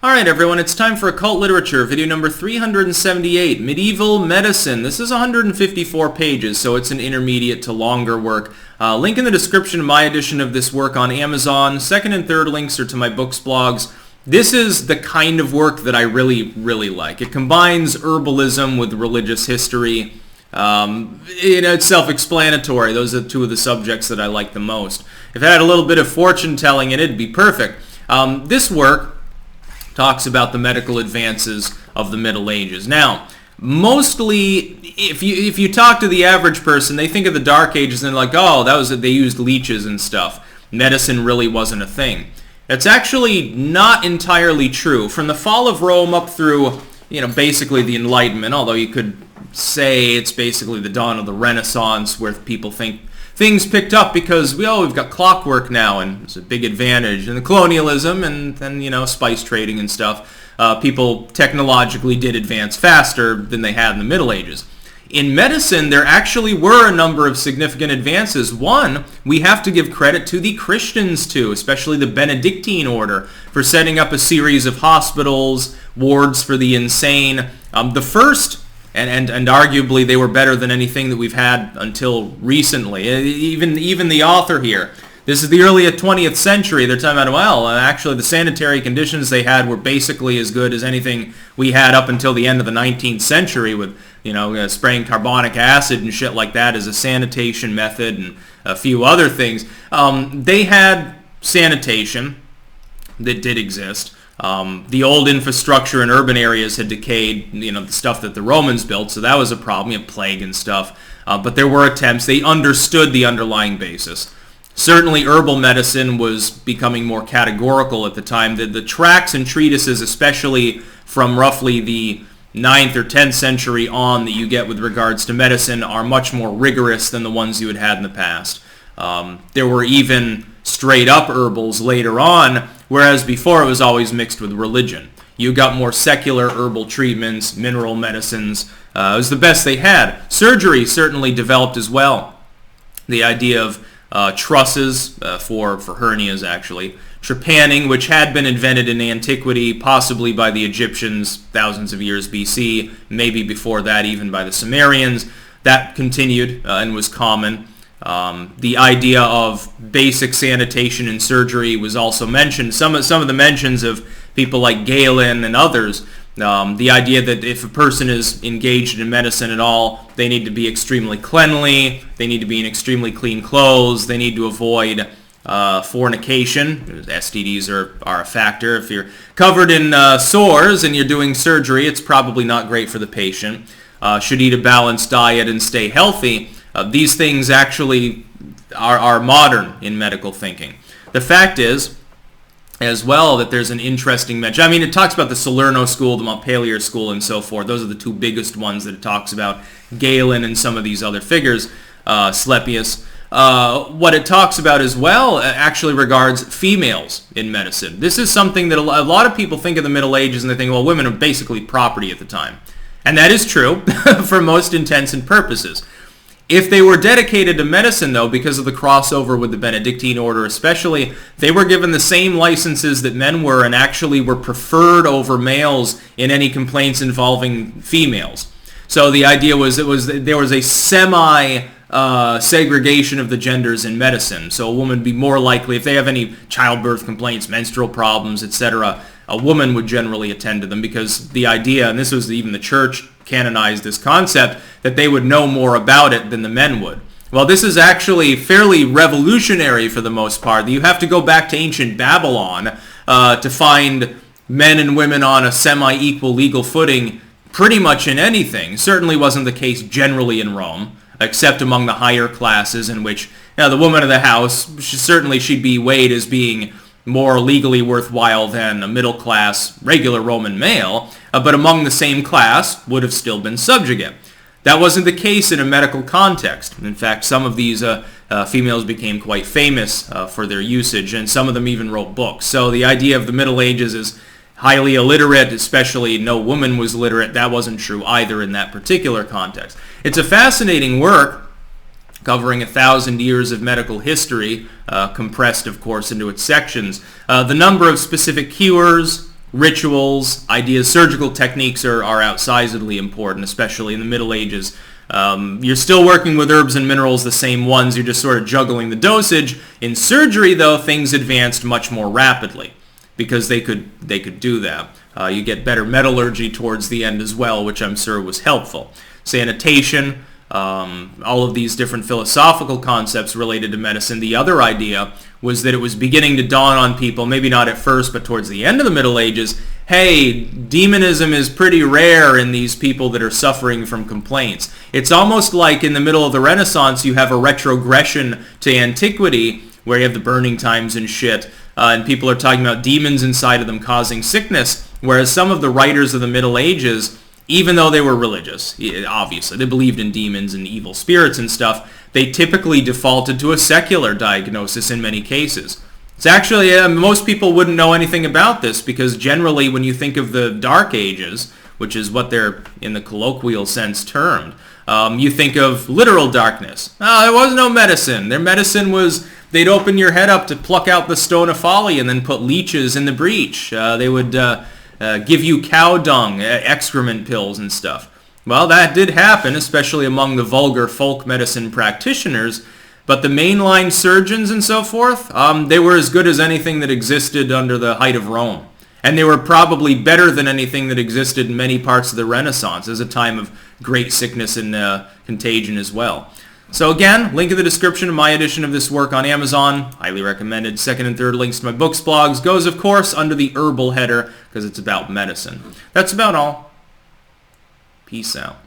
Alright everyone, it's time for Occult Literature, video number 378, Medieval Medicine. This is 154 pages, so it's an intermediate to longer work. Link in the description of my edition of this work on Amazon. Second and third links are to my books blogs. This is the kind of work that I really like. It combines herbalism with religious history. It's self-explanatory. Those are two of the subjects that I like the most. If it had a little bit of fortune telling in it, it'd be perfect. This work talks about the medical advances of the Middle Ages. Now, mostly, if you talk to the average person, they think of the Dark Ages and they're like, oh, they used leeches and stuff. Medicine really wasn't a thing. That's actually not entirely true. From the fall of Rome up through, basically the Enlightenment, although you could say it's basically the dawn of the Renaissance, where people think things picked up because we've got clockwork now, and it's a big advantage. And the colonialism and then, spice trading and stuff, people technologically did advance faster than they had in the Middle Ages. In medicine, there actually were a number of significant advances. One, we have to give credit to the Christians too, especially the Benedictine order, for setting up a series of hospitals, wards for the insane. The first, and arguably they were better than anything that we've had until recently. Even the author here, this is the early 20th century. They're talking about, well, actually the sanitary conditions they had were basically as good as anything we had up until the end of the 19th century with, spraying carbonic acid and shit like that as a sanitation method and a few other things. They had sanitation that did exist. The old infrastructure in urban areas had decayed, the stuff that the Romans built, so that was a problem, plague and stuff. But there were attempts. They understood the underlying basis. Certainly herbal medicine was becoming more categorical at the time. The tracts and treatises, especially from roughly the 9th or 10th century on, that you get with regards to medicine are much more rigorous than the ones you had had in the past. There were even straight up herbals later on, whereas before it was always mixed with religion. You got more secular herbal treatments, mineral medicines. It was the best they had. Surgery certainly developed as well. The idea of trusses for hernias, actually. Trepanning, which had been invented in antiquity, possibly by the Egyptians thousands of years BC, maybe before that even by the Sumerians. That continued and was common. The idea of basic sanitation and surgery was also mentioned. Some of the mentions of people like Galen and others, the idea that if a person is engaged in medicine at all, they need to be extremely cleanly, they need to be in extremely clean clothes, they need to avoid fornication. STDs are a factor. If you're covered in sores and you're doing surgery, it's probably not great for the patient. Should eat a balanced diet and stay healthy. These things actually are modern in medical thinking. The fact is, as well, that there's an interesting mention. It talks about the Salerno school, the Montpellier school, and so forth. Those are the two biggest ones that it talks about. Galen and some of these other figures, Slepius. What it talks about as well actually regards females in medicine. This is something that a lot of people think of the Middle Ages and they think, well, women are basically property at the time. And that is true for most intents and purposes. If they were dedicated to medicine, though, because of the crossover with the Benedictine order especially, they were given the same licenses that men were and actually were preferred over males in any complaints involving females. So the idea was there was a segregation of the genders in medicine. So a woman would be more likely, if they have any childbirth complaints, menstrual problems, etc., a woman would generally attend to them, because the idea, and this was even the church canonized this concept, that they would know more about it than the men would. Well, this is actually fairly revolutionary for the most part. You have to go back to ancient Babylon to find men and women on a semi-equal legal footing pretty much in anything. Certainly wasn't the case generally in Rome, except among the higher classes, in which the woman of the house, she'd be weighed as being more legally worthwhile than a middle-class regular Roman male, but among the same class would have still been subjugate. That wasn't the case in a medical context. In fact, some of these females became quite famous for their usage, and some of them even wrote books. So the idea of the Middle Ages is highly illiterate, especially no woman was literate. That wasn't true either in that particular context. It's a fascinating work, covering 1,000 years of medical history, compressed, of course, into its sections. The number of specific cures, rituals, ideas, surgical techniques are outsizedly important, especially in the Middle Ages. You're still working with herbs and minerals, the same ones, you're just sort of juggling the dosage. In surgery, though, things advanced much more rapidly because they could do that. You get better metallurgy towards the end as well, which I'm sure was helpful. Sanitation, all of these different philosophical concepts related to medicine. The other idea was that it was beginning to dawn on people, maybe not at first, but towards the end of the Middle Ages, hey, demonism is pretty rare in these people that are suffering from complaints. It's almost like in the middle of the Renaissance, you have a retrogression to antiquity, where you have the burning times and shit, and people are talking about demons inside of them causing sickness, whereas some of the writers of the Middle Ages, even though they were religious, obviously, they believed in demons and evil spirits and stuff, they typically defaulted to a secular diagnosis in many cases. It's actually, most people wouldn't know anything about this because generally when you think of the Dark Ages, which is what they're in the colloquial sense termed, you think of literal darkness. There was no medicine. Their medicine was they'd open your head up to pluck out the stone of folly and then put leeches in the breach. They would give you cow dung, excrement pills and stuff. Well, that did happen, especially among the vulgar folk medicine practitioners, but the mainline surgeons and so forth, they were as good as anything that existed under the height of Rome. And they were probably better than anything that existed in many parts of the Renaissance as a time of great sickness and contagion as well. So again, link in the description of my edition of this work on Amazon. Highly recommended. Second and third links to my books, blogs goes, of course, under the herbal header because it's about medicine. That's about all. Peace out.